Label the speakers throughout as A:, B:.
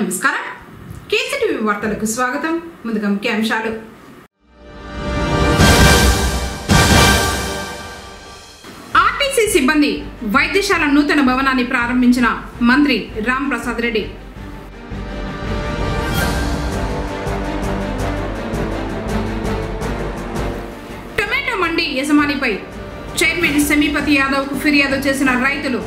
A: నమస్కారం కేసీటీవీ వార్తలకు స్వాగతం. ముందుగా ముఖ్యాంశాలు. ఆర్టీసీ సిబ్బంది వైద్యశాల నూతన భవనాన్ని ప్రారంభించిన మంత్రి రామ్ ప్రసాద్ రెడ్డి. టొమాటో మండి యజమానిపై చైర్మన్ సెమీపతి యాదవ్ కు ఫిర్యాదు చేసిన రైతులు.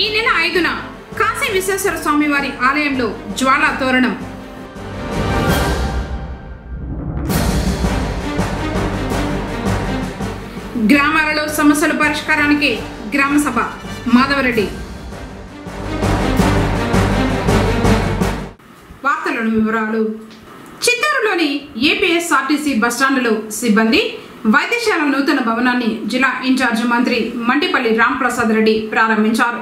A: ఈ నెల 5న కాశీ విశ్వేశ్వర స్వామి వారి ఆలయంలో జ్వాలా తోరణం. గ్రామాలలో సమస్యల పరిష్కారానికి గ్రామ సభ మాధవరెడ్డి. వార్తలను వివరాలు. చిత్తూరులోని ఏపీఎస్ఆర్టీసీ బస్టాండ్లో సిబ్బంది వైద్యశాల నూతన భవనాన్ని జిల్లా ఇన్ఛార్జ్ మంత్రి మండిపల్లి రామ్ ప్రసాద్ రెడ్డి ప్రారంభించారు.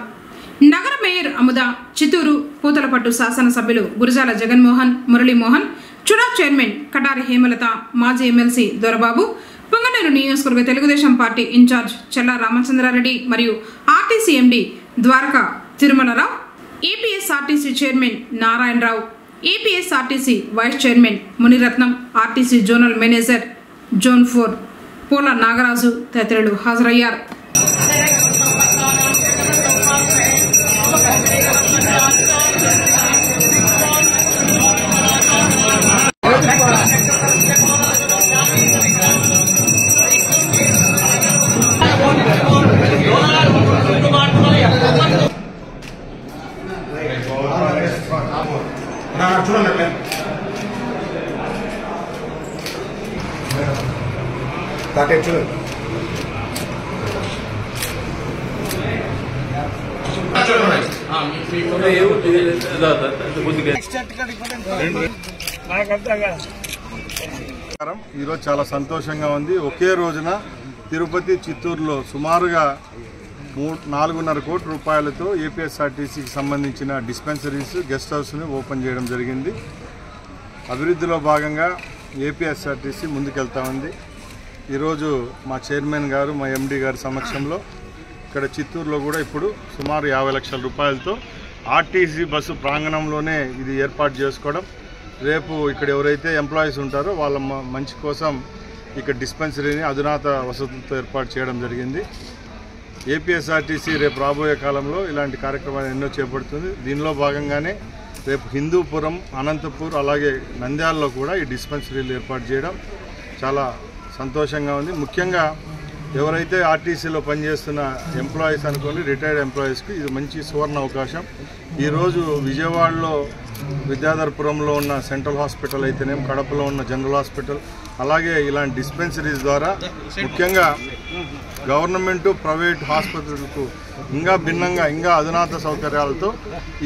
A: నగర మేయర్ అముద, చిత్తూరు పూతలపట్టు శాసనసభ్యులు గురజాల జగన్మోహన్, మురళీమోహన్, చుడా చైర్మన్ కటారి హేమలత, మాజీ ఎమ్మెల్సీ దొరబాబు, పొంగనూరు నియోజకవర్గ తెలుగుదేశం పార్టీ ఇన్ఛార్జ్ చెల్లా రామచంద్రారెడ్డి మరియు RTC MD Dwaraka Tirumala Rao, APSRTC chairman Narayana Rao, APSRTC vice chairman Muniratnam, RTC zonal manager zone 4 Pola Nagaraju తదితరులు హాజరయ్యారు.
B: ఈరోజు చాలా సంతోషంగా ఉంది. ఒకే రోజున తిరుపతి, చిత్తూరులో సుమారుగా 4.5 కోట్ల రూపాయలతో ఏపీఎస్ఆర్టీసీకి సంబంధించిన డిస్పెన్సరీస్, గెస్ట్ హౌస్ని ఓపెన్ చేయడం జరిగింది. అభివృద్ధిలో భాగంగా ఏపీఎస్ఆర్టీసీ ముందుకెళ్తా ఉంది. ఈరోజు మా చైర్మన్ గారు, మా ఎండీ గారి సమక్షంలో ఇక్కడ చిత్తూరులో కూడా ఇప్పుడు సుమారు 50 లక్షల రూపాయలతో ఆర్టీసీ బస్సు ప్రాంగణంలోనే ఇది ఏర్పాటు చేసుకోవడం, రేపు ఇక్కడ ఎవరైతే ఎంప్లాయీస్ ఉంటారో వాళ్ళ మంచి కోసం ఇక్కడ డిస్పెన్సరీని అధునాత వసతులతో ఏర్పాటు చేయడం జరిగింది. ఏపీఎస్ఆర్టీసీ రేపు రాబోయే కాలంలో ఇలాంటి కార్యక్రమాలు ఎన్నో చేపడుతుంది. దీనిలో భాగంగానే రేపు హిందూపురం, అనంతపూర్, అలాగే నంద్యాలలో కూడా ఈ డిస్పెన్సరీలు ఏర్పాటు చేయడం చాలా సంతోషంగా ఉంది. ముఖ్యంగా ఎవరైతే ఆర్టీసీలో పనిచేస్తున్న ఎంప్లాయీస్ అనుకోండి, రిటైర్డ్ ఎంప్లాయీస్కి ఇది మంచి సువర్ణ అవకాశం. ఈరోజు విజయవాడలో విద్యాధరపురంలో ఉన్న సెంట్రల్ హాస్పిటల్ అయితేనేం, కడపలో ఉన్న జనరల్ హాస్పిటల్, అలాగే ఇలాంటి డిస్పెన్సరీస్ ద్వారా ముఖ్యంగా గవర్నమెంటు, ప్రైవేట్ హాస్పిటల్కు ఇంకా భిన్నంగా, ఇంకా అధునాత సౌకర్యాలతో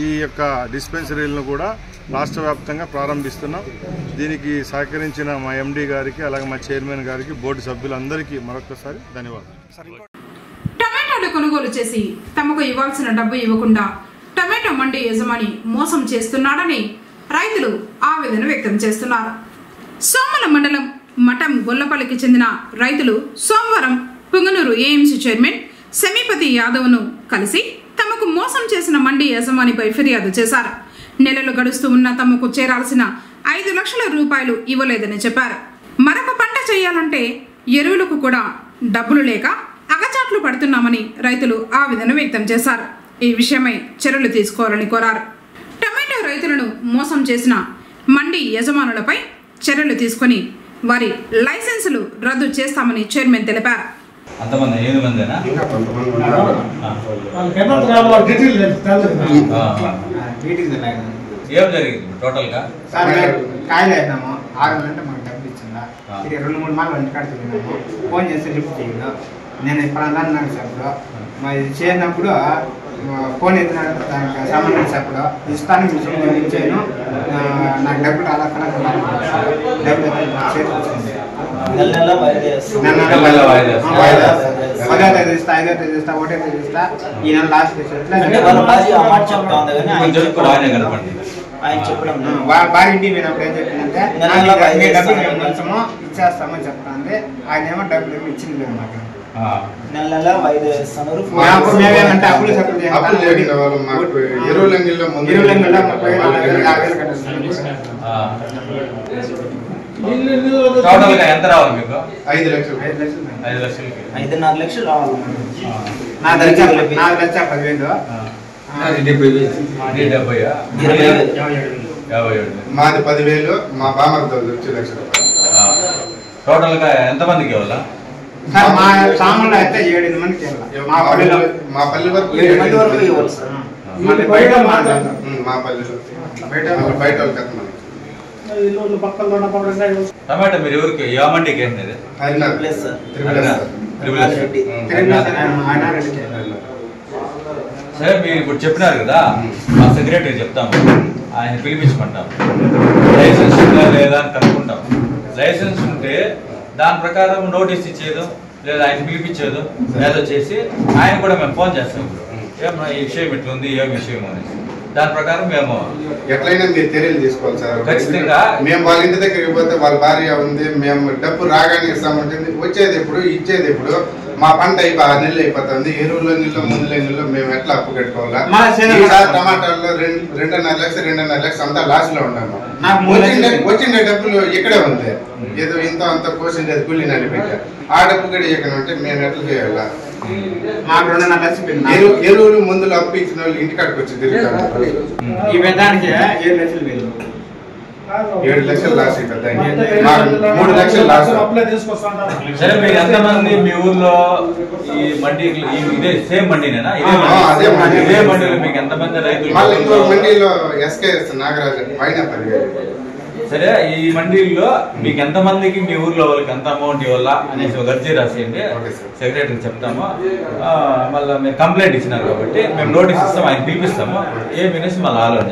B: ఈ యొక్క డిస్పెన్సరీలను కూడా రాష్ట్ర వ్యాప్తంగా ప్రారంభిస్తున్నాం. దీనికి సహకరించిన మా ఎండీ గారికి, అలాగే మా చైర్మన్ గారికి, బోర్డు సభ్యులందరికీ మరొకసారి ధన్యవాదాలు.
A: టమాటాలు కొనుగోలు చేసి తమకు ఇవ్వాల్సిన డబ్బు ఇవ్వకుండా టమాటో మండి యజమాని మోసం చేస్తున్నాడని రైతులు ఆవేదన వ్యక్తం చేస్తున్నారు. సోమల మండలం మఠం గొల్లపల్లికి చెందిన రైతులు సోమవారం పొంగనూరు ఏఎంసీ చైర్మన్ సెమీపతి యాదవ్ను కలిసి తమకు మోసం చేసిన మండి యజమానిపై ఫిర్యాదు చేశారు. నెలలు గడుస్తూ ఉన్న తమకు చేరాల్సిన 5 లక్షల రూపాయలు ఇవ్వలేదని చెప్పారు. మరొక పంట చేయాలంటే ఎరువులకు కూడా డబ్బులు లేక అగచాట్లు పడుతున్నామని రైతులు ఆవేదన వ్యక్తం చేశారు. ఈ విషయమై చర్యలు తీసుకోవాలని కోరారు. టమాటో రైతులను మోసం చేసిన మండి యజమానులపై చర్యలు తీసుకుని వారి లైసెన్సులు రద్దు చేస్తామని చైర్మన్ తెలిపారు.
C: ఏం జరిగింది టోటల్గా?
D: కాయలు వేద్దాము 6 గంటలు మాకు డబ్బులు ఇచ్చిందా, ఇది 2-3 మార్లు వంటి కాడ తిరిగినాము. ఫోన్ చేస్తే లిఫ్ట్ చేయదు. నేను ఇప్పుడు అన్నాను చెప్పడు, మరి చేసినప్పుడు ఫోన్ ఎత్తిన దానికి సామాన్ చెప్పడు, ఇస్తాను మిషన్ ఇచ్చాను, నాకు డబ్బులు అలా డబ్బులు చేతి వచ్చింది. 10వ తేదీ ఇస్తా, 5వ తేదీ ఇస్తా, 1వ తేదీ ఇస్తా, ఈ నెల లాస్ట్ భారీ ఇంటికి పోయినప్పుడు ఏం చెప్పిందంటే డబ్బులు మేము కొంచెము ఇచ్చేస్తామని చెప్తాంది. ఆయన ఏమో డబ్బులు ఏమో ఇచ్చింది లేదు మాకు.
E: నెల నెల 5 వేస్తున్నారు.
D: మేమేమంటే అప్పులు
F: జరిగిన వాళ్ళు మాకు ఎరువులంగిల్లో ముందు
C: టోటల్ గా ఎంత రావాలి మీకు?
F: 5 లక్షలు.
C: 5 లక్షలకి
E: 5.5 లక్షలు రావాలి.
D: నా దగ్గర 4,10,000.
F: మాది 10,000, మా బామర్తో 1 లక్ష రూపాయలు.
C: టోటల్ గా ఎంత మందికి ఇవ్వాలా?
D: మా సామాన్లు అయితే 7 మందికి ఇవ్వాలి.
F: మా పల్లె వరకు
E: 7 మంది వరకు ఇవ్వాలి సార్.
F: మా పల్లెలో బయట వాళ్ళకి ఎంత మంది.
C: టమాటా మీరు ఎవరికి ఏ మండికి ఏంటి? సరే మీరు ఇప్పుడు చెప్పినారు కదా, మా సెక్రటరీ చెప్తాము, ఆయన పిలిపించుకుంటాం. లైసెన్స్ ఉందా లేదా అని కనుక్కుంటాం. లైసెన్స్ ఉంటే దాని ప్రకారం నోటీస్ ఇచ్చేదో లేదా ఆయన పిలిపించేదో ఏదో చేసి ఆయన కూడా మేము ఫోన్ చేస్తాం. ఇప్పుడు ఏమన్నా ఈ విషయం ఇట్లుంది, ఏం విషయం అనేసి దాని ప్రకారం మేము
F: ఎట్లయినా మీరు చర్యలు తీసుకోవాలి సార్.
C: ఖచ్చితంగా
F: మేము వాళ్ళ ఇంటి దగ్గరికి పోతే వాళ్ళ భార్య ఉంది, మేము డబ్బు రాగానే ఇస్తామంటుంది, వచ్చేది ఎప్పుడు ఇచ్చేది ఎప్పుడు. మా పంట 6 నెలలు అయిపోతుంది. ఎరువులో నీళ్ళు ముందులో నీళ్ళు మేము ఎట్లా అప్పు కట్టుకోవాలా? ఈసారి టమాటాల్లో 2.5 లక్షలు అంతా లాస్ లో ఉన్నాము. వచ్చిండే డబ్బులు ఇక్కడే ఉంది. ఏదో ఇంత అంత కోసిండే కూలి నడిపెట్టా ఆ డబ్బు కూడా ఇక్కడ ఉంటే మేము ఎట్లా చేయాలా? ఎరువులు ముందులో అప్పు ఇచ్చిన వాళ్ళు ఇంటికాడికి వచ్చి తిరుగుతారు.
D: ఈ పెద్దానికి 7 లక్షలు వేలు.
F: 7 లక్షలు లాస్ అయిపోతాయి. 3 లక్షలు లాస్.
C: సరే మీరు ఎంతమంది మీ ఊర్లో ఈ మండి ఇదే సేమ్ మండినేనా? ఇదే మండిలో మీకు ఎంతమంది రైతులు?
F: మళ్ళీ ఇంకో మండీలో ఎస్కేఎస్ నాగరాజు పైన 10,000.
C: సరే ఈ మండీల్లో మీకు ఎంతమందికి మీ ఊర్లో వాళ్ళకి ఎంత అమౌంట్ ఇవ్వాలా అనేసి ఒక అర్జీ రాసేయండి, సెక్రటరీకి చెప్తాము. మళ్ళీ మీరు కంప్లైంట్ ఇచ్చినారు కాబట్టి మేము నోటీస్ ఇస్తాం, ఆయన పిలిపిస్తాము. ఏమినేసి మళ్ళీ ఆలోచన.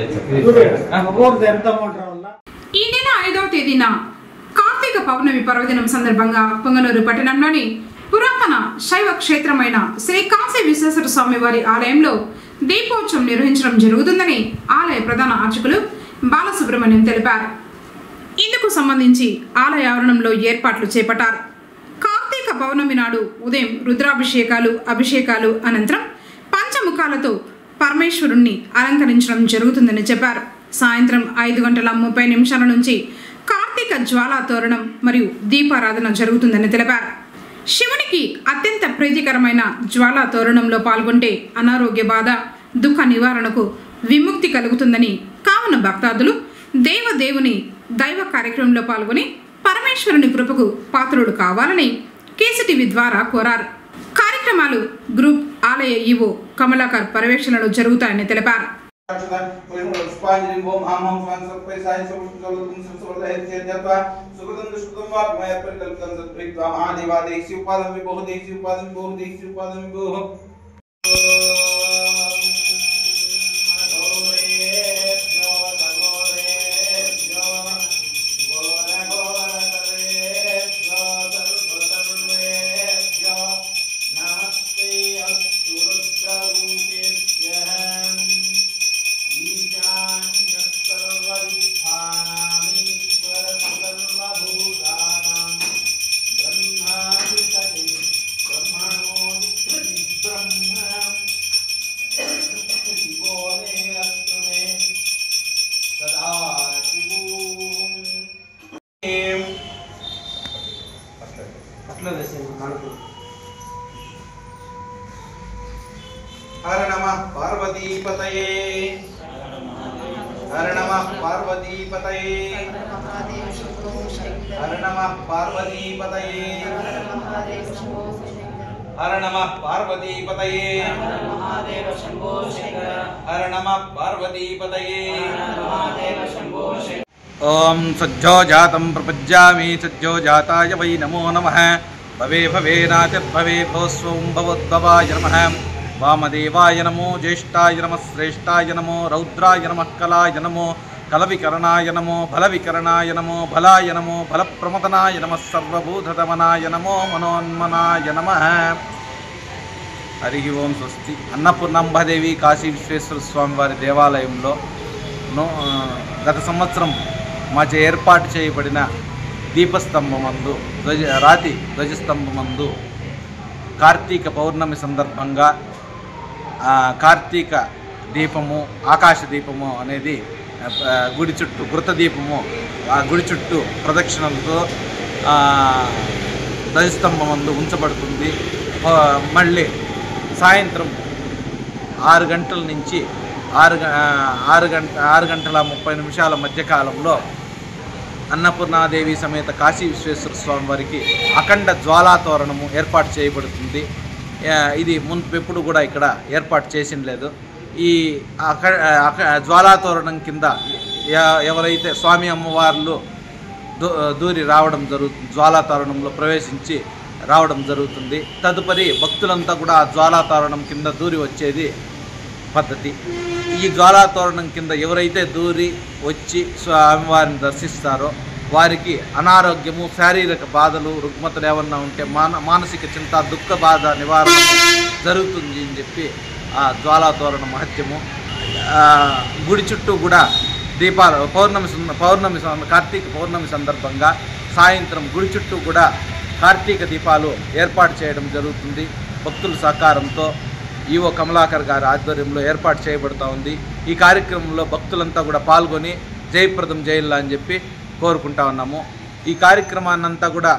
A: ఈ నెల 5వ తేదీన కార్తీక పౌర్ణమి పర్వదినం సందర్భంగా పొంగనూరు పట్టణంలోని పురాతన శైవ క్షేత్రమైన శ్రీ కాశీ విశ్వేశ్వర స్వామి వారి ఆలయంలో దీపోత్సవం నిర్వహించడం జరుగుతుందని ఆలయ ప్రధాన అర్చకులు బాలసుబ్రహ్మణ్యం తెలిపారు. ఇందుకు సంబంధించి ఆలయ ఆవరణంలో ఏర్పాట్లు చేపట్టారు. కార్తీక పౌర్ణమి నాడు ఉదయం రుద్రాభిషేకాలు, అభిషేకాలు అనంతరం పంచముఖాలతో పరమేశ్వరుణ్ణి అలంకరించడం జరుగుతుందని చెప్పారు. సాయంత్రం 5:30 నుంచి కార్తీక జ్వాలా తోరణం మరియు దీపారాధన జరుగుతుందని తెలిపారు. శివునికి అత్యంత ప్రీతికరమైన జ్వాలా తోరణంలో పాల్గొంటే అనారోగ్య బాధ, దుఃఖ నివారణకు విముక్తి కలుగుతుందని, కావున భక్తాదులు దేవదేవుని దైవ కార్యక్రమంలో పాల్గొని పరమేశ్వరుని కృపకు పాత్రుడు కావాలని కేసీటీవీ ద్వారా కోరారు. కార్యక్రమాలు గ్రూప్ ఆలయ ఈవో కమలాకర్ పర్యవేక్షణలో జరుగుతాయని తెలిపారు.
G: हर नमः पार्वतीपतये, हर नमः पार्वतीपतये, हर नमः पार्वतीपतये, हर नमः पार्वतीपतये, हर नमः पार्वतीपतये। ओम सज्जो जातं प्रपज्यामि, सज्जो जाताय वै नमो नमः। भवे भवेनातिर्भवे भवस्वं भवोद्भवाय नमः। वामदेवाय नमो, ज्येष्ठाय नमः, श्रेष्ठाय नमो, रौद्राय नमः, कलाय नमो, कलविकरणाय नमो, फलविकरणाय नमो, फलाय नमो, फलप्रमदनाय नमः, सर्वभूतदमनाय नमो, मनोन्मनाय नमः। हरि ओम स्वस्ति। अन्नपूर्णांबादेवी काशी विश्वेश्वर स्वामी वाరి దేవాలయంలో గత సంవత్సరం మధ్య ఏర్పాటు చేయబడిన దీపస్తంభమందు రాతి ధ్వజస్తంభమందు కార్తీక పౌర్ణమి సందర్భంగా కార్తీక దీపము, ఆకాశ దీపము అనేది గుడి చుట్టూ గుర్త దీపము ఆ గుడి చుట్టూ ప్రదక్షిణలతో ధ్వజస్తంభం ముందు ఉంచబడుతుంది. మళ్ళీ సాయంత్రం 6 గంటల నుంచి 6 గంటల 30 నిమిషాల మధ్యకాలంలో అన్నపూర్ణాదేవి సమేత కాశీ విశ్వేశ్వర స్వామి వారికి అఖండ జ్వాలాతోరణము ఏర్పాటు చేయబడుతుంది. ఇది మున్పెప్పుడు కూడా ఇక్కడ ఏర్పాటు చేసినలేదు. ఈ జ్వాలాతోరణం కింద ఎవరైతే స్వామి అమ్మవార్లు దూరి రావడం జరుగుతుంది, జ్వాలాతోరణంలో ప్రవేశించి రావడం జరుగుతుంది. తదుపరి భక్తులంతా కూడా ఆ జ్వాలాతోరణం కింద దూరి వచ్చేది పద్ధతి. ఈ జ్వాలాతోరణం కింద ఎవరైతే దూరి వచ్చి స్వామివారిని దర్శిస్తారో వారికి అనారోగ్యము, శారీరక బాధలు, రుగ్మతలు ఏమన్నా ఉంటే మానసిక చింత, దుఃఖ బాధ నివారణ జరుగుతుంది అని చెప్పి ఆ జ్వాలాతోరణ మహత్యము. గుడి చుట్టూ కూడా దీపాలు కార్తీక పౌర్ణమి సందర్భంగా సాయంత్రం గుడి చుట్టూ కూడా కార్తీక దీపాలు ఏర్పాటు చేయడం జరుగుతుంది. భక్తుల సహకారంతో ఈవో కమలాకర్ గారి ఆధ్వర్యంలో ఏర్పాటు చేయబడుతూ ఉంది. ఈ కార్యక్రమంలో భక్తులంతా కూడా పాల్గొని జయప్రదం చేయాలని అని చెప్పి కోరుకుంటా ఉన్నాము. ఈ కార్యక్రమాన్నంతా కూడా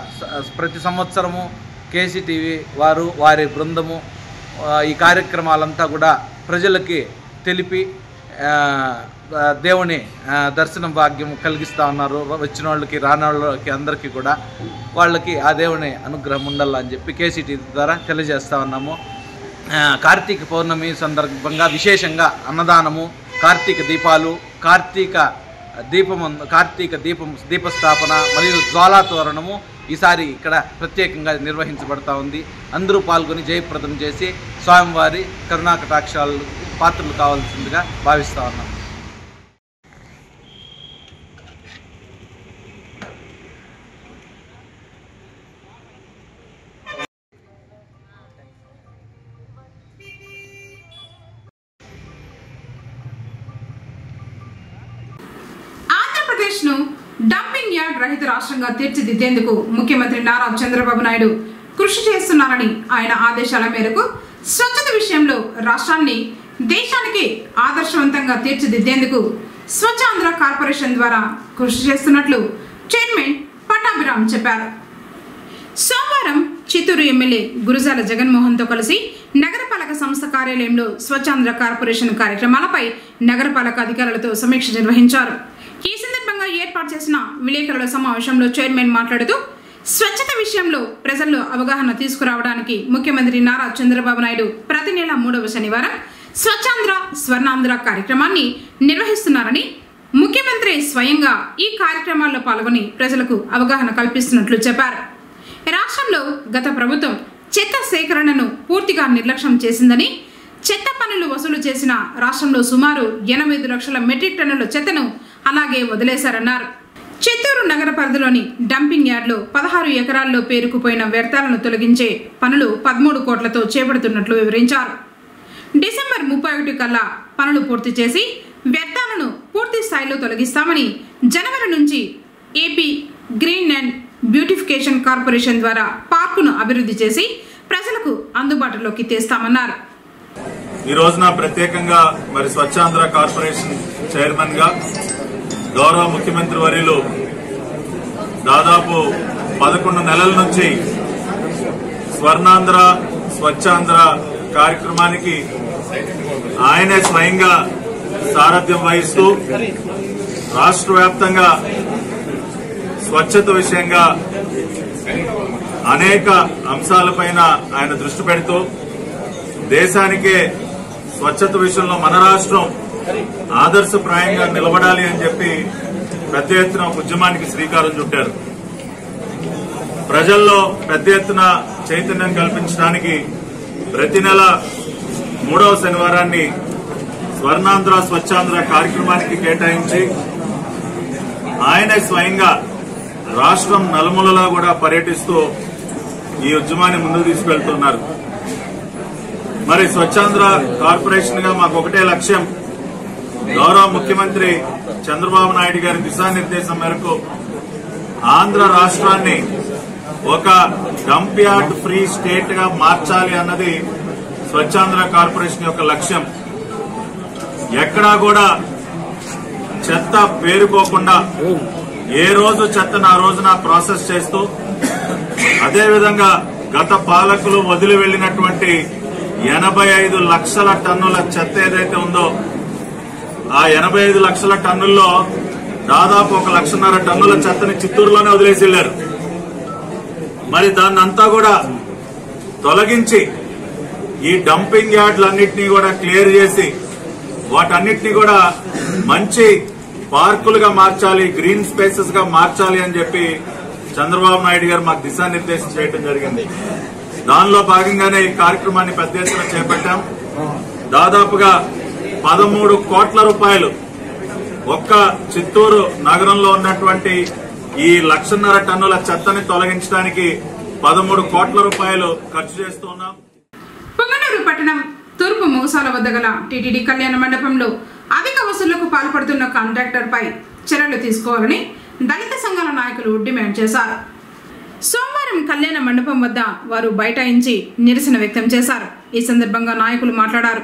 G: ప్రతి సంవత్సరము కేసీటీవీ వారు వారి బృందము ఈ కార్యక్రమాలంతా కూడా ప్రజలకి తెలిపి దేవుని దర్శనం భాగ్యం కలిగిస్తూ ఉన్నారు. వచ్చిన వాళ్ళకి, రాని వాళ్ళకి అందరికీ కూడా వాళ్ళకి ఆ దేవుని అనుగ్రహం ఉండాలని చెప్పి కేసీటీవీ ద్వారా తెలియజేస్తూ ఉన్నాము. కార్తీక పౌర్ణమి సందర్భంగా విశేషంగా అన్నదానము, కార్తీక దీపాలు, కార్తీక దీపస్థాపన మరియు జ్వాలాతోరణము ఈసారి ఇక్కడ ప్రత్యేకంగా నిర్వహించబడతా ఉంది. అందరూ పాల్గొని జయప్రదం చేసి స్వామివారి కరుణాకటాక్షాలు పాత్రలు కావాల్సిందిగా భావిస్తా ఉన్నాం.
A: ఆంధ్రప్రదేశ్ను డంపింగ్ యార్డ్ రహిత రాష్ట్రంగా తీర్చిదిద్దేందుకు ముఖ్యమంత్రి నారా చంద్రబాబు నాయుడు కృషి చేస్తున్నారని ఆయన ఆదేశాల మేరకు స్వచ్ఛత విషయంలో రాష్ట్రాన్ని దేశానికి ఆదర్శవంతంగా తీర్చిదిద్దేందుకు స్వచ్ఛాంధ్ర కార్పొరేషన్ ద్వారా కృషి చేస్తున్నట్లు చైర్మన్ పట్టాభిరామ్ చెప్పారు. సోమవారం చిత్తూరు ఎమ్మెల్యే గురజాల జగన్మోహన్తో కలిసి నగరపాలక సంస్థ కార్యాలయంలో స్వచ్ఛాంధ్ర కార్పొరేషన్ కార్యక్రమాలపై నగరపాలక అధికారులతో సమీక్ష నిర్వహించారు. ఈ సందర్భంగా ఏర్పాటు చేసిన విలేకరుల సమావేశంలో చైర్మన్ మాట్లాడుతూ స్వచ్ఛత విషయంలో ప్రజల్లో అవగాహన తీసుకురావడానికి ముఖ్యమంత్రి నారా చంద్రబాబు నాయుడు ప్రతి నెల 3వ శనివారం స్వచ్ఛాంధ్ర స్వర్ణాంధ్ర కార్యక్రమాన్ని నిర్వహిస్తున్నారని, ముఖ్యమంత్రి స్వయంగా ఈ కార్యక్రమాల్లో పాల్గొని ప్రజలకు అవగాహన కల్పిస్తున్నట్లు చెప్పారు. రాష్ట్రంలో గత ప్రభుత్వం చెత్త సేకరణను పూర్తిగా నిర్లక్ష్యం చేసిందని, చెత్త పన్నులు వసూలు చేసిన రాష్ట్రంలో సుమారు 8 లక్షల మెట్రిక్ టన్నుల చెత్తను అలాగే వదిలేశారన్నారు. చిత్తూరు నగర పరిధిలోని డంపింగ్ యార్డ్లో 16 ఎకరాల్లో పేరుకుపోయిన వ్యర్థాలను తొలగించే పనులు 13 కోట్లతో చేపడుతున్నట్లు వివరించారు. డిసెంబర్ 31 కల్లా పనులు పూర్తి చేసి వ్యర్థాలను పూర్తి స్థాయిలో తొలగిస్తామని, జనవరి నుంచి AP green and beautification corporation ద్వారా పార్కును అభివృద్ధి చేసి ప్రజలకు అందుబాటులోకి తెస్తామన్నారు.
H: ఈ రోజున ప్రత్యేకంగా మరి స్వచ్ఛాంధ్ర కార్పొరేషన్ చైర్మన్ గా గౌరవ ముఖ్యమంత్రి వర్యులు దాదాపు 11 నెలల నుంచి స్వర్ణాంధ్ర స్వచ్ఛాంధ్ర కార్యక్రమానికి ఆయనే స్వయంగా సారథ్యం వహిస్తూ రాష్ట్ర వ్యాప్తంగా స్వచ్ఛత విషయంగా అనేక అంశాలపైన ఆయన దృష్టి పెడుతూ దేశానికే స్వచ్ఛత విషయంలో మన రాష్ట్రం ఆదర్శప్రాయంగా నిలబడాలి అని చెప్పి పెద్ద ఎత్తున ఉద్యమానికి శ్రీకారం చుట్టారు. ప్రజల్లో పెద్ద ఎత్తున చైతన్యం కల్పించడానికి ప్రతి నెల 3వ శనివారాన్ని స్వర్ణాంధ్ర స్వచ్ఛాంధ్ర కార్యక్రమానికి కేటాయించి ఆయనే స్వయంగా రాష్ట్రం నలుమూలలా కూడా పర్యటిస్తూ ఈ ఉద్యమాన్ని ముందుకు తీసుకెళ్తున్నారు. మరి స్వచ్ఛాంధ్ర కార్పొరేషన్ గా మాకు ఒకటే లక్ష్యం, గౌరవ ముఖ్యమంత్రి చంద్రబాబు నాయుడు గారి దిశానిర్దేశం మేరకు ఆంధ్ర రాష్ట్రాన్ని ఒక డంప్ యార్డ్ ఫ్రీ స్టేట్ గా మార్చాలి అన్నది స్వచ్ఛాంధ్ర కార్పొరేషన్ యొక్క లక్ష్యం. ఎక్కడా కూడా చెత్త పేరుకోకుండా ఏ రోజు చెత్తను ఆ రోజున ప్రాసెస్ చేస్తూ, అదేవిధంగా గత పాలకులు వదిలి వెళ్లినటువంటి 85 లక్షల టన్నుల చెత్త ఏదైతే ఉందో ఆ 85 లక్షల టన్నుల్లో దాదాపు 1.5 లక్షల టన్నుల చెత్తని చిత్తూరులోనే వదిలేసి వెళ్లారు. మరి దాన్నంతా కూడా తొలగించి ఈ డంపింగ్ యార్డ్లన్నింటినీ కూడా క్లియర్ చేసి వాటన్నిటినీ కూడా మంచి పార్కులుగా మార్చాలి, గ్రీన్ స్పేసెస్ గా మార్చాలి అని చెప్పి చంద్రబాబు నాయుడు గారు మాకు దిశానిర్దేశం చేయడం జరిగింది. దానిలో భాగంగానే ఈ కార్యక్రమాన్ని పెద్ద ఎత్తున చేపట్టాం. దాదాపుగా 13 కోట్ల రూపాయలు ఒక్క చిత్తూరు నగరంలో ఉన్నటువంటి ఈ 1.5 లక్షల టన్నుల చెత్తని తొలగించడానికి 13 కోట్ల రూపాయలు ఖర్చు చేస్తున్నాం.
A: పొంగనూరు పట్టణం తూర్పు మౌసాల వద్ద గల టీటీడీ కళ్యాణ మండపంలో అధిక వసూళ్లకు పాల్పడుతున్న కాంట్రాక్టర్ పై చర్యలు తీసుకోవాలని దళిత సంఘాల నాయకులు డిమాండ్ చేశారు. సోమవారం కళ్యాణ మండపం వద్ద వారు బైఠాయించి నిరసన వ్యక్తం చేశారు. ఈ సందర్భంగా నాయకులు మాట్లాడారు.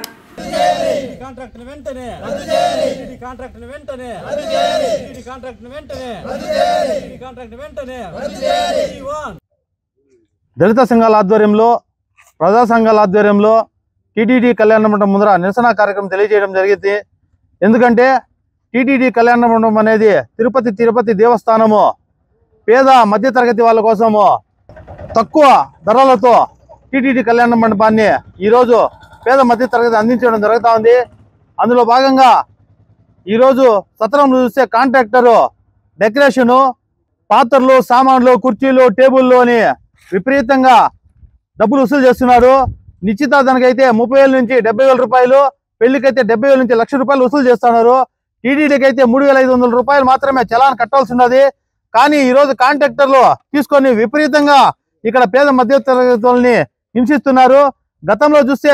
I: దళిత సంఘాల ఆధ్వర్యంలో, ప్రజా సంఘాల ఆధ్వర్యంలో టీటీడీ కళ్యాణ మండపం ముందర నిరసన కార్యక్రమం తెలియజేయడం జరిగింది. ఎందుకంటే టీటీడీ కళ్యాణ మండపం అనేది తిరుపతి దేవస్థానము పేద మధ్యతరగతి వాళ్ళ కోసము తక్కువ ధరలతో టీటీడీ కళ్యాణ మండపాన్ని ఈరోజు పేద మధ్యతరగతి అందించడం జరుగుతూ ఉంది. అందులో భాగంగా ఈరోజు సత్రంలో చూస్తే కాంట్రాక్టరు డెకరేషను, పాత్రలు, సామాన్లు, కుర్చీలు, టేబుల్లు అని విపరీతంగా డబ్బులు వసూలు చేస్తున్నారు. నిశ్చితార్థానికైతే 30,000 నుంచి 70,000 రూపాయలు, పెళ్లికైతే 70,000 నుంచి 1,00,000 రూపాయలు వసూలు చేస్తున్నారు. టీటీడీకి అయితే 3,500 రూపాయలు మాత్రమే చలాన్ కట్టాల్సి ఉన్నది. కానీ ఈరోజు కాంట్రాక్టర్లు తీసుకొని విపరీతంగా ఇక్కడ పేద మధ్యతరగతుల్ని హింసిస్తున్నారు. గతంలో చూస్తే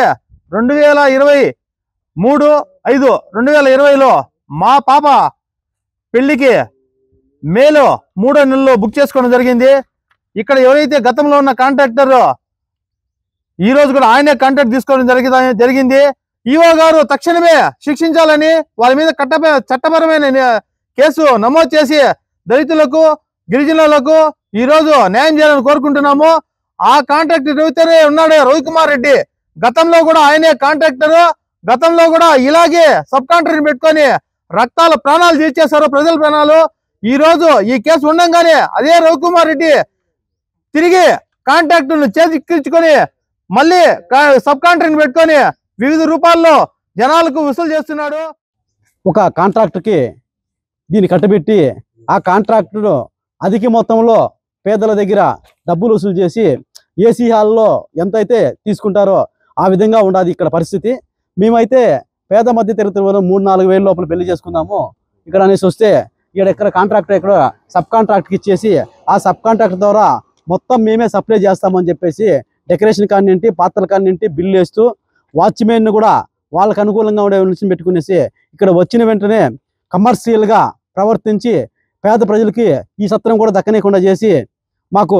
I: 2020లో మా పాప పెళ్లికి మేలో 3వ నెలలో బుక్ చేసుకోవడం జరిగింది. ఇక్కడ ఎవరైతే గతంలో ఉన్న కాంట్రాక్టర్ ఈ రోజు కూడా ఆయనే కాంట్రాక్ట్ తీసుకోవడం జరిగింది. ఈవో గారు తక్షణమే శిక్షించాలని వాళ్ళ మీద చట్టపరమైన కేసు నమోదు చేసి దళితులకు, గిరిజనులకు ఈ రోజు న్యాయం చేయాలని కోరుకుంటున్నాము. ఆ కాంట్రాక్టర్ ఎవరైతే ఉన్నాడు రవికుమార్ రెడ్డి, గతంలో కూడా ఆయనే కాంట్రాక్టర్. గతంలో కూడా ఇలాగే సబ్ కాంట్రాక్టర్ పెట్టుకొని రక్తాల ప్రాణాలు తీర్చేశారు, ప్రజల ప్రాణాలు. ఈ రోజు ఈ కేసు ఉండంగానే అదే రవికుమార్ రెడ్డి తిరిగి కాంట్రాక్టర్ను చేజిక్కించుకొని మళ్ళీ సబ్ కాంట్రాక్టర్ పెట్టుకొని వివిధ రూపాల్లో జనాలకు వసూలు చేస్తున్నాడు.
J: ఒక కాంట్రాక్టర్కి దీన్ని కట్టబెట్టి ఆ కాంట్రాక్టర్ అధిక మొత్తంలో పేదల దగ్గర డబ్బులు వసూలు చేసి ఏసీ హాల్లో ఎంతైతే తీసుకుంటారో ఆ విధంగా ఉండాలి ఇక్కడ పరిస్థితి. మేమైతే పేద మధ్య తరగతి 3-4 వేల లోపల పెళ్లి చేసుకున్నాము. ఇక్కడ అనేసి వస్తే ఇక్కడ కాంట్రాక్టర్ ఇక్కడ సబ్ కాంట్రాక్టర్కి ఇచ్చేసి ఆ సబ్ కాంట్రాక్టర్ ద్వారా మొత్తం మేమే సప్లై చేస్తామని చెప్పేసి డెకరేషన్ కానింటి, పాత్రల కానింటి బిల్లు వేస్తూ వాచ్మెన్ కూడా వాళ్ళకు అనుకూలంగా ఉండే నిలిచి పెట్టుకునేసి ఇక్కడ వచ్చిన వెంటనే కమర్షియల్గా ప్రవర్తించి పేద ప్రజలకి ఈ సత్రం కూడా దక్కనీయకుండా చేసి మాకు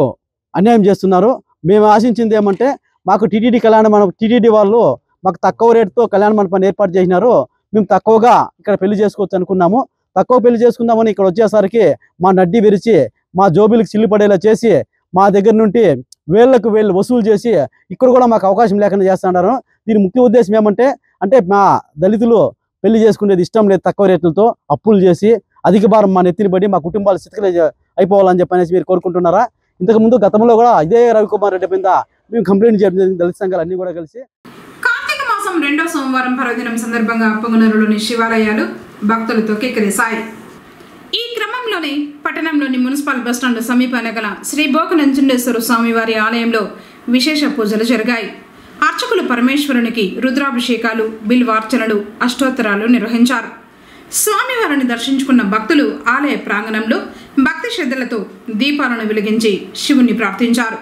J: అన్యాయం చేస్తున్నారు. మేము ఆశించింది ఏమంటే మాకు టీటీడీ వాళ్ళు మాకు తక్కువ రేటుతో కళ్యాణ మండపాన్ని ఏర్పాటు చేసినారు. మేము తక్కువగా ఇక్కడ పెళ్లి చేసుకోవచ్చు అనుకున్నాము. తక్కువ పెళ్లి చేసుకుందామని ఇక్కడ వచ్చేసరికి మా నడ్డి విరిచి మా జోబీలకు చిల్లు పడేలా చేసి మా దగ్గర నుండి వేళ్లకు వేళ్ళు వసూలు చేసి ఇక్కడ కూడా మాకు అవకాశం లేకుండా చేస్తున్నారు. దీని ముఖ్య ఉద్దేశం ఏమంటే మా దళితులు పెళ్లి చేసుకునేది ఇష్టం లేదు. తక్కువ రేట్లతో అప్పులు చేసి అధిక భారం మా నెత్తిని పడి మా కుటుంబాలు స్థితిలో అయిపోవాలని చెప్పనేసి మీరు కోరుకుంటున్నారా? ఇంతకుముందు గతంలో కూడా ఇదే రవికుమార్ రెడ్డి మీద మేము కంప్లైంట్ చేయడం జరిగింది, దళిత సంఘాలు అన్ని కూడా కలిసి.
A: కార్తీక మాసం 2వ సోమవారం పర్వదినం సందర్భంగా పొంగనూరులోని శివాలయాలు భక్తులతో కిక్కిరిశాయి. ఈ క్రమంలోనే పట్టణంలోని మున్సిపల్ బస్టాండ్ సమీపాన గల శ్రీ బోకనంజుండేశ్వర స్వామివారి ఆలయంలో విశేష పూజలు జరిగాయి. అర్చకులు పరమేశ్వరునికి రుద్రాభిషేకాలు, బిల్వార్చనలు, అష్టోత్తరాలు నిర్వహించారు. స్వామివారిని దర్శించుకున్న భక్తులు ఆలయ ప్రాంగణంలో భక్తి శ్రద్ధలతో దీపాలను వెలిగించి శివుని ప్రార్థించారు.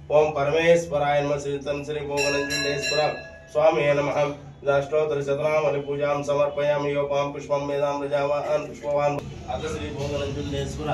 K: ओम परमेश्वराय नमः श्री तंत्री भोगनंजुंडेश्वर स्वामी नमः दाष्टोत्तर शतनामलि पूजां समर्पयामि योपां पुष्पं मेदां प्रजावान् पुष्पवान् अथ श्री भोगनंजुंडेश्वर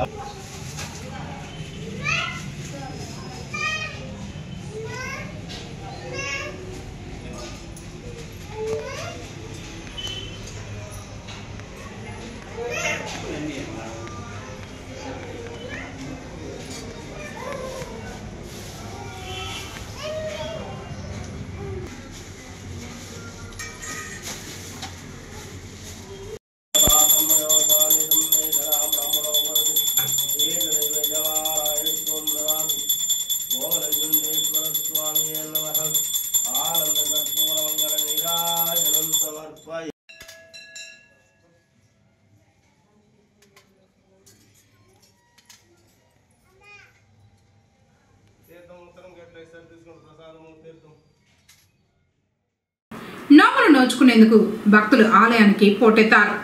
A: నోములు నోచుకునేందుకు భక్తులు ఆలయానికి పోటెత్తారు.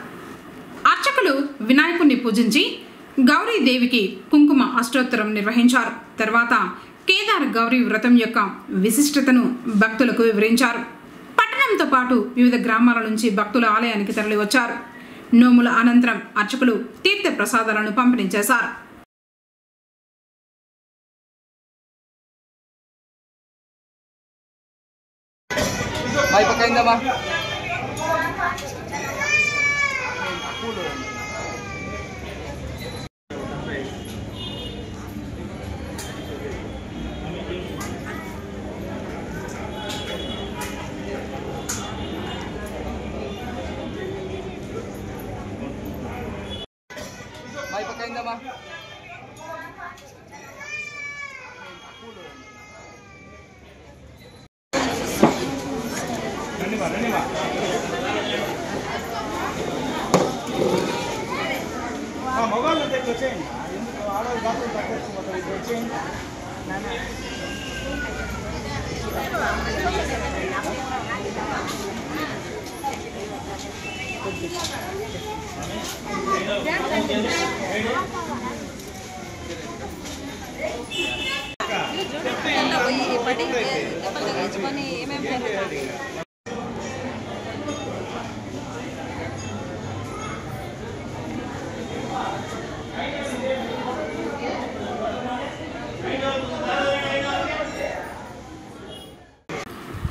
A: అర్చకులు వినాయకుణ్ణి పూజించి గౌరీదేవికి కుంకుమ అష్టోత్తరం నిర్వహించారు. తర్వాత కేదార్ గౌరీ వ్రతం యొక్క విశిష్టతను భక్తులకు వివరించారు. పట్టణంతో పాటు వివిధ గ్రామాల నుంచి భక్తులు ఆలయానికి తరలివచ్చారు. నోముల అనంతరం అర్చకులు తీర్థ ప్రసాదాలను పంపిణీ చేశారు.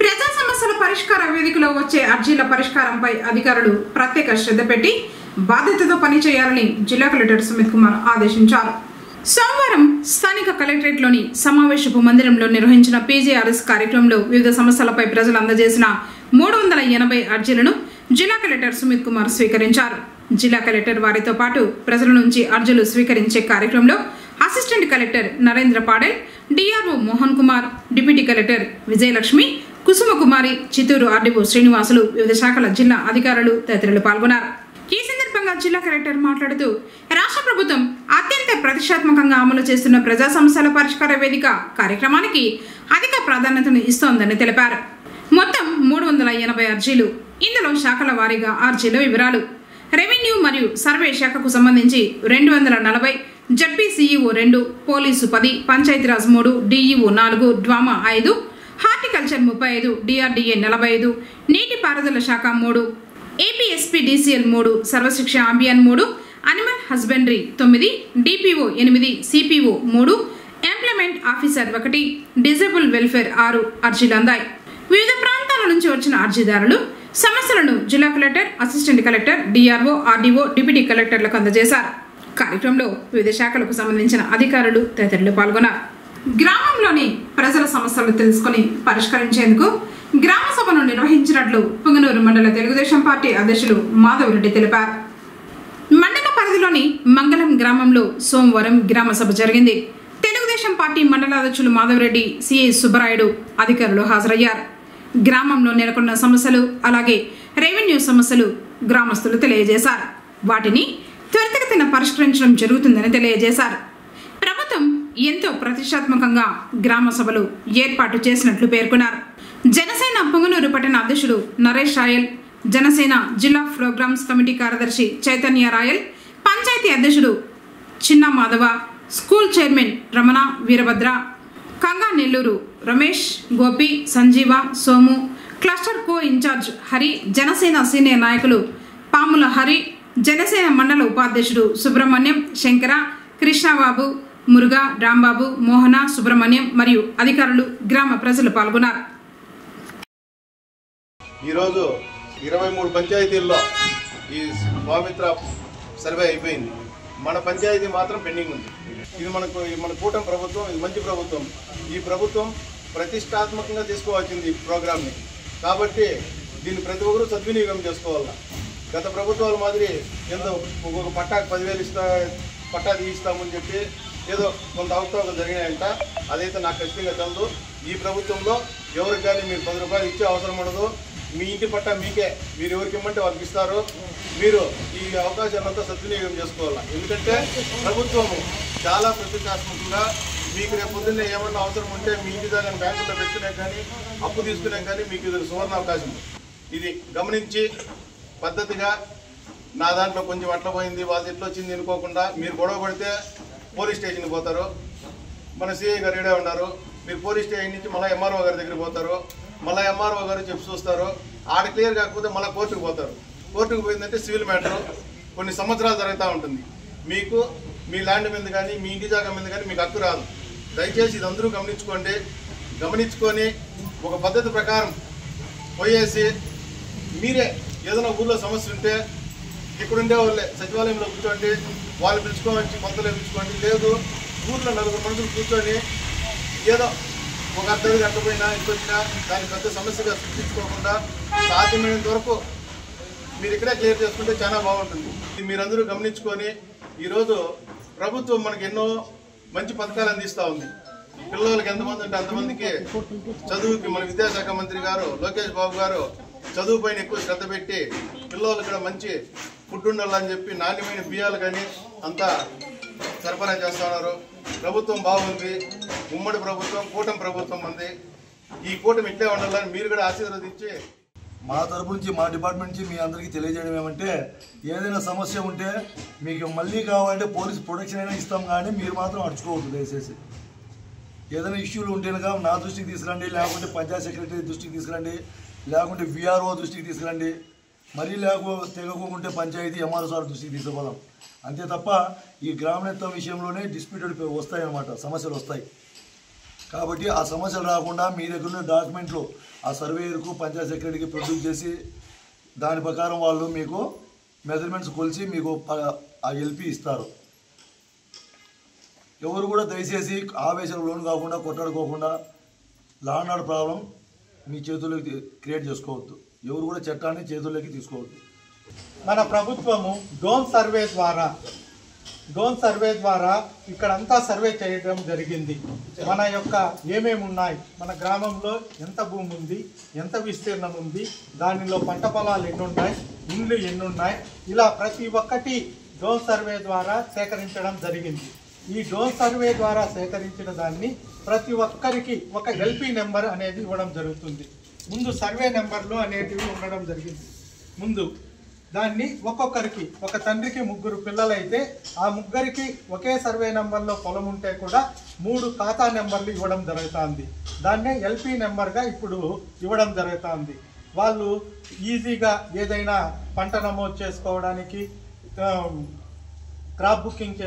A: ప్రజా సమస్యల పరిష్కార వేదికలో వచ్చే అర్జీల పరిష్కారంపై అధికారులు ప్రత్యేక శ్రద్ధ పెట్టి బాధ్యతతో పనిచేయాలని జిల్లా కలెక్టర్ సుమిత్ కుమార్ ఆదేశించారు. సోమవారం స్థానిక కలెక్టరేట్లోని సమావేశపు మందిరంలో నిర్వహించిన పీజీఆర్ఎస్ కార్యక్రమంలో వివిధ సమస్యలపై ప్రజలు అందజేసిన 380 అర్జీలను జిల్లా కలెక్టర్ సుమిత్ కుమార్ స్వీకరించారు. జిల్లా కలెక్టర్ వారితో పాటు ప్రజల నుంచి అర్జీలు స్వీకరించే కార్యక్రమంలో assistant collector Narendra Padel, DRO Mohan Kumar, deputy collector Vijayalakshmi, Kusumakumari, Chittoor RDO Srinivasulu, వివిధ శాఖల జిల్లా అధికారులు తదితరులు పాల్గొన్నారు. ఈ సందర్భంగా జిల్లా కలెక్టర్ మాట్లాడుతూ రాష్ట్ర ప్రభుత్వం అత్యంత ప్రతిష్టాత్మకంగా అమలు చేస్తున్న ప్రజా సమస్యల పరిష్కార వేదిక కార్యక్రమానికి అధిక ప్రాధాన్యతను ఇస్తోందని తెలిపారు. మొత్తం 380 అర్జీలు. ఇందులో శాఖల వారీగా అర్జీల వివరాలు. రెవెన్యూ మరియు సర్వే శాఖకు సంబంధించి 240, ZP CEO 2, police 10, Panchayati Raj 3, DEO 4, DWAMA 5, horticulture 35, DRDA 45, నీటిపారుదల శాఖ 3, APSPDCL 3, Sarva Shiksha Abhiyan 3, animal husbandry 9, DPO 8, CPO 3, employment officer 1, disable welfare 6 అర్జీలు అందాయి. వివిధ ప్రాంతాల నుంచి వచ్చిన అర్జీదారులు సమస్యలను జిల్లా collector, assistant collector, DRO, RDO, deputy కలెక్టర్లకు అందజేశారు. కార్యక్రమంలో వివిధ శాఖలకు సంబంధించిన అధికారులు తదితరులు పాల్గొన్నారు. గ్రామంలోని ప్రజల సమస్యలు తెలుసుకుని పరిష్కరించేందుకు గ్రామ సభను నిర్వహించినట్లు పుంగనూరు మండల తెలుగుదేశం పార్టీ అధ్యక్షులు మాధవరెడ్డి తెలిపారు. మండల పరిధిలోని మంగళం గ్రామంలో సోమవారం గ్రామ సభ జరిగింది. తెలుగుదేశం పార్టీ మండల అధ్యక్షులు మాధవరెడ్డి, సిఐ సుబ్బరాయుడు అధికారులు హాజరయ్యారు. గ్రామంలో నెలకొన్న సమస్యలు, అలాగే రెవెన్యూ సమస్యలు గ్రామస్తులు తెలియజేశారు. వాటిని త్వరితగతిన పరిష్కరించడం జరుగుతుందని తెలియజేశారు. ప్రభుత్వం ఎంతో ప్రతిష్టాత్మకంగా గ్రామ సభలు ఏర్పాటు చేసినట్లు పేర్కొన్నారు. జనసేన పొంగనూరు పట్టణ అధ్యక్షుడు నరేష్ రాయల్, జనసేన జిల్లా ప్రోగ్రామ్స్ కమిటీ కార్యదర్శి చైతన్య రాయల్, పంచాయతీ అధ్యక్షుడు చిన్న మాధవ, స్కూల్ చైర్మన్ రమణ వీరభద్ర, కంగా నెల్లూరు రమేష్, గోపి, సంజీవ, సోము, క్లస్టర్ కో ఇన్ఛార్జ్ హరి, జనసేన సీనియర్ నాయకులు పాముల హరి, జనసేన మండల ఉపాధ్యక్షుడు సుబ్రహ్మణ్యం, శంకర, కృష్ణబాబు, మురుగా, రాంబాబు, మోహన, సుబ్రహ్మణ్యం మరియు అధికారులు, గ్రామ ప్రజలు పాల్గొన్నారు.
B: ఈరోజు 23 పంచాయతీల్లో ఈ స్వామిత్ర సర్వే అయిపోయింది. మన పంచాయతీ మాత్రం పెండింగ్ ఉంది. ఇది మన కూటమి ప్రభుత్వం, ఇది మంచి ప్రభుత్వం. ఈ ప్రభుత్వం ప్రతిష్టాత్మకంగా తీసుకోవాల్సింది ఈ ప్రోగ్రామ్ని. కాబట్టి దీన్ని ప్రతి ఒక్కరూ సద్వినియోగం చేసుకోవాలి. గత ప్రభుత్వాల మాదిరి ఏదో ఒక్కొక్క పట్టాకు 10,000 పట్టా తీయిస్తామని చెప్పి ఏదో కొంత అవకతవకలు జరిగినాయంట. అదైతే నాకు ఖచ్చితంగా తెలదు. ఈ ప్రభుత్వంలో ఎవరికి కానీ మీరు 10 రూపాయలు ఇచ్చే అవసరం ఉండదు. మీ ఇంటి పట్టా మీకే, మీరు ఎవరికి ఇమ్మంటే వాళ్ళకి ఇస్తారు. మీరు ఈ అవకాశాలంతా సద్వినియోగం చేసుకోవాలి. ఎందుకంటే ప్రభుత్వము చాలా ప్రతిష్టాత్మకంగా మీకు రేపు పొద్దున్నే ఏమన్నా అవసరం ఉంటే మీ ఇంటి దగ్గర బ్యాంకుల్లో పెట్టుకునే కానీ అప్పు తీసుకునే కానీ మీకు ఇది సువర్ణ అవకాశం. ఇది గమనించి పద్ధతిగా నా దాంట్లో కొంచెం అట్లా పోయింది, వాళ్ళది ఎట్లా వచ్చింది అనుకోకుండా మీరు గొడవ పడితే పోలీస్ స్టేషన్కి పోతారు. మన సిఐ గారు ఇడే ఉన్నారు. మీరు పోలీస్ స్టేషన్ నుంచి మళ్ళీ ఎంఆర్ఓ గారి దగ్గరికి పోతారు. మళ్ళీ ఎంఆర్ఓ గారు చెప్పి చూస్తారు. ఆడ క్లియర్ కాకపోతే మళ్ళీ కోర్టుకు పోతారు. కోర్టుకు పోయిందంటే సివిల్ మ్యాటర్ కొన్ని సంవత్సరాలు జరుగుతూ ఉంటుంది. మీకు మీ ల్యాండ్ మీద కానీ మీ ఇంటి జాగా మీద కానీ మీకు హక్కు రాదు. దయచేసి ఇది అందరూ గమనించుకొని ఒక పద్ధతి ప్రకారం పోయేసి మీరే ఏదైనా ఊళ్ళో సమస్య ఉంటే ఇక్కడుండే వాళ్ళే సచివాలయంలో కూర్చోండి, వాళ్ళు పిలుచుకోవచ్చు, కొత్తలో పిలుచుకోండి. లేదు ఊళ్ళో 4 మనుషులు కూర్చొని ఏదో ఒక అర్ధ గంటపోయినా ఇంకొచ్చినా దాని పెద్ద సమస్యగా సృష్టించుకోకుండా సాధ్యమైనంత వరకు మీరు ఇక్కడే క్లియర్ చేసుకుంటే చాలా బాగుంటుంది. మీరందరూ గమనించుకొని ఈరోజు ప్రభుత్వం మనకి ఎన్నో మంచి పథకాలు అందిస్తూ ఉంది. పిల్లలకి ఎంతమంది ఉంటే అంతమందికి చదువుకి మన విద్యాశాఖ మంత్రి గారు లోకేష్ బాబు గారు చదువు పైన ఎక్కువ శ్రద్ధ పెట్టి పిల్లలు ఇక్కడ మంచి ఫుడ్ ఉండాలని చెప్పి నాణ్యమైన బియ్యాలు కానీ అంతా సరఫరా చేస్తున్నారు. ప్రభుత్వం బాగుంది. ఉమ్మడి ప్రభుత్వం, కూటమి ప్రభుత్వం ఉంది. ఈ కూటమి ఇట్లే ఉండాలని మీరు కూడా ఆశీర్వదించి
L: మా తరపు నుంచి, మా డిపార్ట్మెంట్ నుంచి మీ అందరికీ తెలియజేయడం ఏమంటే, ఏదైనా సమస్య ఉంటే మీకు మళ్ళీ కావాలంటే పోలీస్ ప్రొటెక్షన్ అయినా ఇస్తాం, కానీ మీరు మాత్రం అడుచుకోవద్దు. దయచేసి ఏదైనా ఇష్యూలు ఉంటే నా దృష్టికి తీసుకురండి, లేకుంటే పంచాయత్ సెక్రటరీ దృష్టికి తీసుకురండి, లేకుంటే విఆర్ఓ దృష్టికి తీసుకురండి. మరీ తెగకుంటే పంచాయతీ ఎంఆర్ఓ సార్ దృష్టికి తీసుకుపోదాం. అంతే తప్ప ఈ గ్రామీణత్వం విషయంలోనే డిస్ప్యూటెడ్ వస్తాయన్నమాట, సమస్యలు వస్తాయి. కాబట్టి ఆ సమస్యలు రాకుండా మీ దగ్గర ఉన్న డాక్యుమెంట్లు ఆ సర్వేయర్కు, పంచాయత్ సెక్రటరీకి ప్రొడ్యూస్ చేసి దాని ప్రకారం వాళ్ళు మీకు మెజర్మెంట్స్ కొలిచి మీకు ఆ ఎల్పి ఇస్తారు. ఎవరు కూడా దయచేసి ఆవేశాలకు లోను కాకుండా, కొట్టాడుకోకుండా లా అండ్ ఆర్డర్ ప్రాబ్లం మీ చేతుల్లోకి క్రియేట్ చేసుకోవద్దు. ఎవరు కూడా చట్టాన్ని చేతుల్లోకి తీసుకోవద్దు.
M: మన ప్రభుత్వము డ్రోన్ సర్వే ద్వారా ఇక్కడంతా సర్వే చేయడం జరిగింది. మన యొక్క ఏమేమి ఉన్నాయి, మన గ్రామంలో ఎంత భూమి ఉంది, ఎంత విస్తీర్ణం ఉంది, దానిలో పంట పొలాలు ఎన్ని ఉన్నాయి, ఇండ్లు ఎన్ని ఉన్నాయి, ఇలా ప్రతి ఒక్కటి డ్రోన్ సర్వే ద్వారా సేకరించడం జరిగింది. ఈ డ్రోన్ సర్వే ద్వారా సేకరించిన దాన్ని ప్రతి ఒక్కరికి ఒక ఎల్పి నెంబర్ అనేది ఇవ్వడం జరుగుతుంది. ముందు సర్వే నెంబర్లు అనేటివి ఉండడం జరిగింది. ముందు దాన్ని ఒక్కొక్కరికి, ఒక తండ్రికి 3 పిల్లలైతే ఆ 3కి ఒకే సర్వే నెంబర్లో పొలం ఉంటే కూడా 3 ఖాతా నెంబర్లు ఇవ్వడం జరుగుతుంది. దాన్నే ఎల్పి నెంబర్గా ఇప్పుడు ఇవ్వడం జరుగుతుంది. వాళ్ళు ఈజీగా ఏదైనా పంట నమోదు చేసుకోవడానికి, క్రాప్ బుకింగ్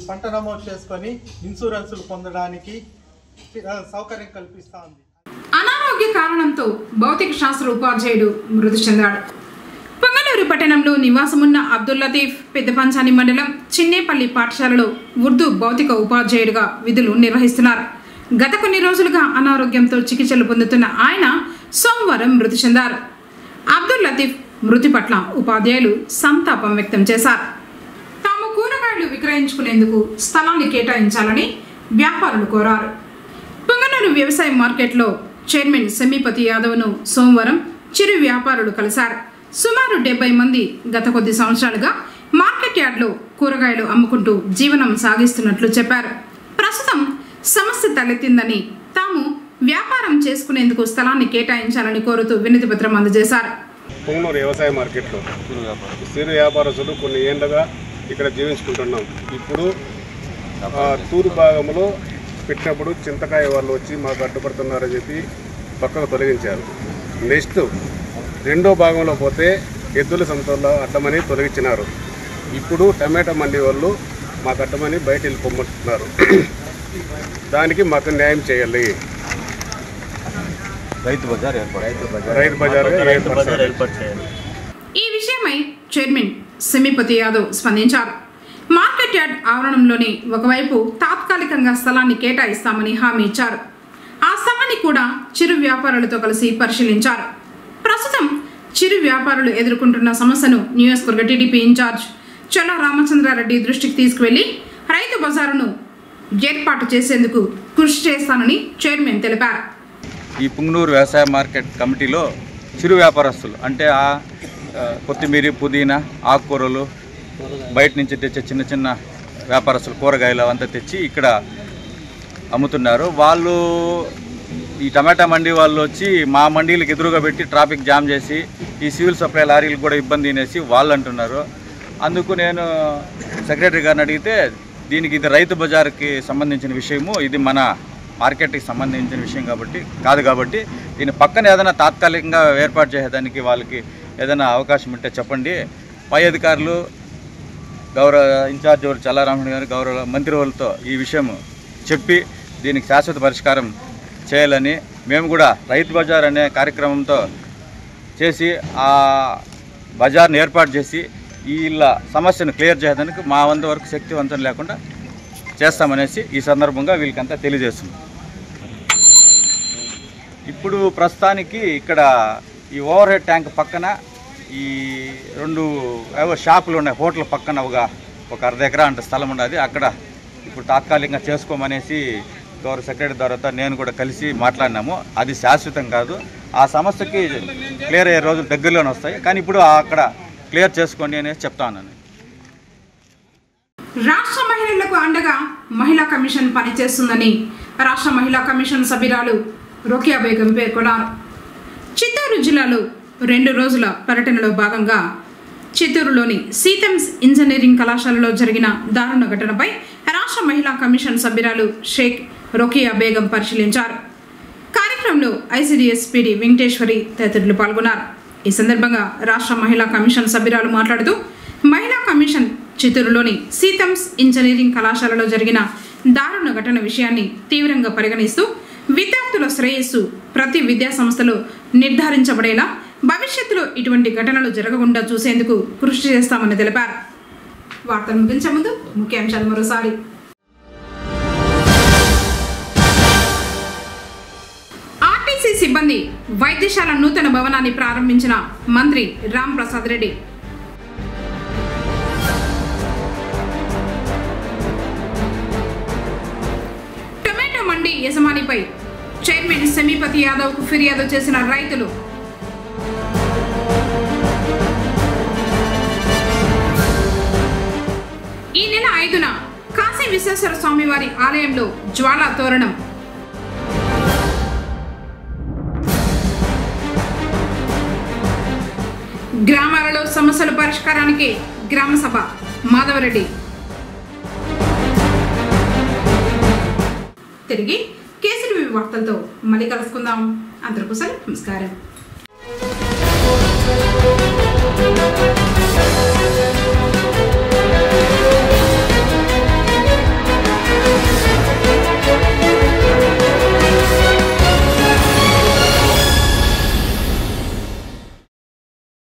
M: పంట నమోదు చేసుకొని ఇన్సూరెన్సులు పొందడానికి సౌకర్యం కల్పిస్తూ ఉంది.
A: అనారోగ్య కారణంతో భౌతిక శాస్త్ర ఉపాధ్యాయుడు మృతి చెందాడు. పొంగనూరు పట్టణంలో నివాసమున్న అబ్దుల్ లతీఫ్ పెద్దపంచాని మండలం చిన్నేపల్లి పాఠశాలలో ఉర్దూ భౌతిక ఉపాధ్యాయుడిగా విధులు నిర్వహిస్తున్నారు. గత కొన్ని రోజులుగా అనారోగ్యంతో చికిత్సలు పొందుతున్న ఆయన సోమవారం మృతి చెందారు. అబ్దుల్ లతీఫ్ మృతి పట్ల ఉపాధ్యాయులు సంతాపం వ్యక్తం చేశారు. తాము కూరగాయలు విక్రయించుకునేందుకు స్థలాన్ని కేటాయించాలని వ్యాపారులు కోరారు. పొంగనూరు వ్యవసాయ మార్కెట్లో చైర్మన్ సెమీపతి యాదవ్ను సోమవారం చిరు వ్యాపారులు కలిశారు. సుమారు 70 మంది గత కొద్ది సంవత్సరాలుగా మార్కెట్ యార్డ్లో కూరగాయలు అమ్ముకుంటూ జీవనం సాగిస్తున్నట్లు చెప్పారు. ప్రస్తుతం సమస్య తలెత్తిందని తాము వ్యాపారం చేసుకునేందుకు స్థలాన్ని కేటాయించాలని కోరుతూ వినతి పత్రం అందజేశారు.
N: పుంగనూరు వ్యవసాయ మార్కెట్లో చిరు వ్యాపారస్తులు కొన్ని ఏళ్ళగా ఇక్కడ జీవించుకుంటున్నాం. ఇప్పుడు తూరు భాగంలో పెట్టినప్పుడు చింతకాయ వాళ్ళు వచ్చి మాకు అడ్డుపడుతున్నారని చెప్పి పక్కకు తొలగించారు. నెక్స్ట్ రెండో భాగంలో పోతే ఎద్దుల సంతలో అడ్డమని తొలగించినారు. ఇప్పుడు టమాటా మండి వాళ్ళు మాకు అడ్డమని బయట వెళ్ళిపోమంటున్నారు. దానికి మాకు న్యాయం చేయాలి.
C: రైతు బజార్
N: ఏర్పాటు చేయాలి.
A: ఈ విషయమై చైర్మన్ సెమిపతి యాదవ్ స్పందించారు. మార్కెట్ యార్డ్ ఆవరణంలోని ఒకవైపు తాత్కాలికంగా స్థలాన్ని కేటాయిస్తామని హామీ ఇచ్చారు. ఆ స్థలాన్ని కూడా చిరు వ్యాపారులతో కలిసి పరిశీలించారు. ప్రస్తుతం చిరు వ్యాపారులు ఎదుర్కొంటున్న సమస్యను నియోజకవర్గ టీడీపీ ఇన్ఛార్జ్ చొల్లా రామచంద్రారెడ్డి దృష్టికి తీసుకువెళ్లి రైతు బజారును ఏర్పాటు చేసేందుకు కృషి చేస్తానని చైర్మన్ తెలిపారు.
C: ఈ పుంగనూరు వ్యవసాయ మార్కెట్ కమిటీలో చిరు వ్యాపారస్తులు అంటే కొత్తిమీర, పుదీనా, ఆకుకూరలు బయట నుంచి తెచ్చే చిన్న చిన్న వ్యాపారస్తులు కూరగాయలు అవంతా తెచ్చి ఇక్కడ అమ్ముతున్నారు. వాళ్ళు ఈ టమాటా మండీ వాళ్ళు వచ్చి మా మండీలకు ఎదురుగా పెట్టి ట్రాఫిక్ జామ్ చేసి ఈ సివిల్ సప్లై లారీలకు కూడా ఇబ్బంది తినేసి వాళ్ళు అంటున్నారు. అందుకు నేను సెక్రటరీ గారిని అడిగితే దీనికి ఇది రైతు బజార్కి సంబంధించిన విషయము, ఇది మన మార్కెట్కి సంబంధించిన విషయం కాబట్టి దీని పక్కన ఏదైనా తాత్కాలికంగా ఏర్పాటు చేసేదానికి వాళ్ళకి ఏదైనా అవకాశం ఉంటే చెప్పండి. పై అధికారులు గౌరవ ఇన్ఛార్జ్ చల్లారామణ గారు గౌరవ మంత్రి వాళ్ళతో ఈ విషయం చెప్పి దీనికి శాశ్వత పరిష్కారం చేయాలని మేము కూడా రైతు బజార్ అనే కార్యక్రమంతో చేసి ఆ బజార్ని ఏర్పాటు చేసి వీళ్ళ సమస్యను క్లియర్ చేయడానికి మా వంద వరకు శక్తివంతం లేకుండా చేస్తామనేసి ఈ సందర్భంగా వీళ్ళకంతా తెలియజేస్తుంది. ఇప్పుడు ప్రస్తుతానికి ఇక్కడ ఈ ఓవర్ హెడ్ ట్యాంక్ పక్కన ఈ రెండు షాపులు ఉన్నాయి. హోటల్ పక్కన ఒక అర్ధ ఎకరా అంత స్థలం ఉన్నది. అక్కడ ఇప్పుడు తాత్కాలికంగా చేసుకోమనేసి గౌరవ సెక్రటరీ ద్వారా నేను కూడా కలిసి మాట్లాడినాము. అది శాశ్వతం కాదు. ఆ సమస్యకి క్లియర్ అయ్యే రోజులు దగ్గరలోనే వస్తాయి. కానీ ఇప్పుడు అక్కడ క్లియర్ చేసుకోండి అనేసి చెప్తా ఉన్నాను.
A: రాష్ట్ర మహిళలకు అండగా మహిళా కమిషన్ పనిచేస్తుందని రాష్ట్ర మహిళా కమిషన్ సభ్యురాలు రోకియా బేగం పేర్కొన్నారు. చిత్తూరు జిల్లాలో 2 రోజుల పర్యటనలో భాగంగా చిత్తూరులోని సీతమ్స్ ఇంజనీరింగ్ కళాశాలలో జరిగిన దారుణ ఘటనపై రాష్ట్ర మహిళా కమిషన్ సభ్యురాలు షేక్ రోకియా బేగం పరిశీలించారు. కార్యక్రమంలో ఐసీడీఎస్ పీడీ వెంకటేశ్వరి తదితరులు పాల్గొన్నారు. ఈ సందర్భంగా రాష్ట్ర మహిళా కమిషన్ సభ్యురాలు మాట్లాడుతూ మహిళా కమిషన్ చిత్తూరులోని సీతమ్స్ ఇంజనీరింగ్ కళాశాలలో జరిగిన దారుణ ఘటన విషయాన్ని తీవ్రంగా పరిగణిస్తూ విద్యార్థుల శ్రేయస్సు ప్రతి విద్యా సంస్థలో నిర్ధారించబడేలా భవిష్యత్తులో ఇటువంటి ఘటనలు జరగకుండా చూసేందుకు కృషి చేస్తామని తెలిపారు. వార్తలు ముగించే ముందు ముఖ్యాంశాలు మరోసారి. ఆర్టీసీ సిబ్బంది వైద్యశాల నూతన భవనాన్ని ప్రారంభించిన మంత్రి రామ్ ప్రసాద్ రెడ్డి. టొమాటో మండి యజమానిపై చైర్మన్ సెమిపతి యాదవ్ కు ఫిర్యాదు చేసిన రైతులు. ఈ నెల 5న కాశీ విశ్వేశ్వర స్వామి వారి ఆలయంలో జ్వాలా తోరణం. గ్రామాలలో సమస్యల పరిష్కారానికి గ్రామ సభ మాధవరెడ్డి. తిరిగి కేసీటీవీ వార్తలతో మళ్ళీ కలుసుకుందాం. అందరికీ నమస్కారం.